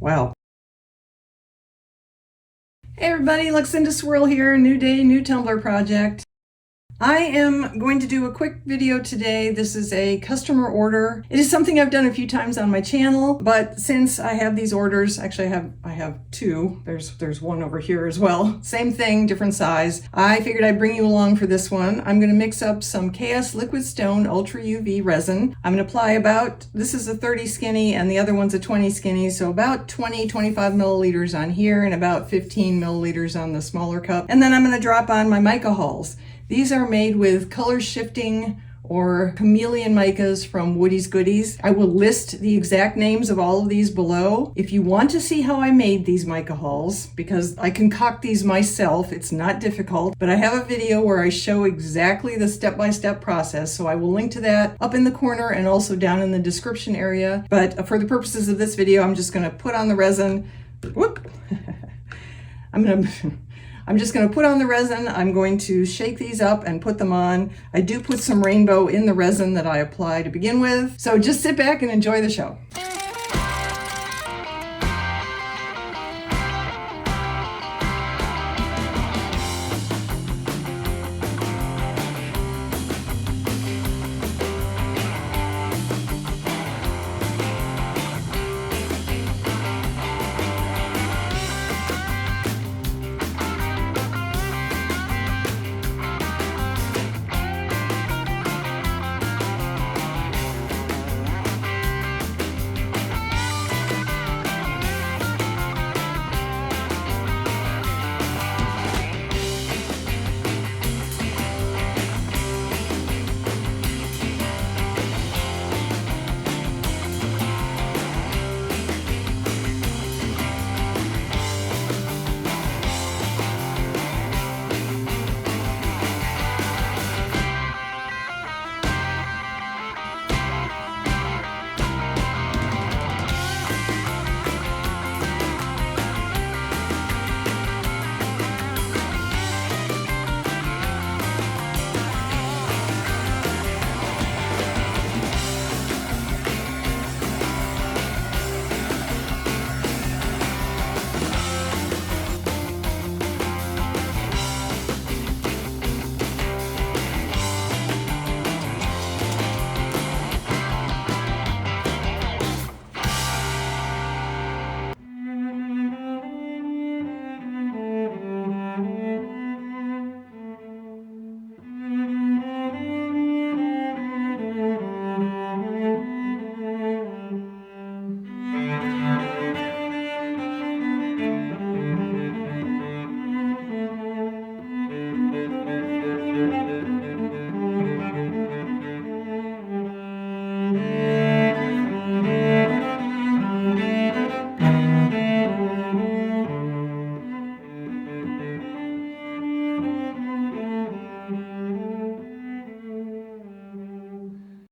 Wow. Hey everybody, Luxinda Swirl here, new day, new Tumbler project. I am going to do a quick video today. This is a customer order. It is something I've done a few times on my channel, but since I have these orders, actually I have two. There's one over here as well. Same thing, different size. I figured I'd bring you along for this one. I'm gonna mix up some Chaos Liquid Stone Ultra UV resin. I'm gonna apply this is a 30 skinny and the other one's a 20 skinny, so about 20-25 milliliters on here and about 15 milliliters on the smaller cup. And then I'm gonna drop on my mica-hols. These are made with color shifting or Chameleon micas from Woody's Goodies. I will list the exact names of all of these below. If you want to see how I made these mica-hols, because I concoct these myself, it's not difficult, but I have a video where I show exactly the step-by-step process, so I will link to that up in the corner and also down in the description area. But for the purposes of this video, I'm just gonna put on the resin. Whoop! I'm just going to put on the resin. I'm going to shake these up and put them on. I do put some rainbow in the resin that I apply to begin with. So just sit back and enjoy the show.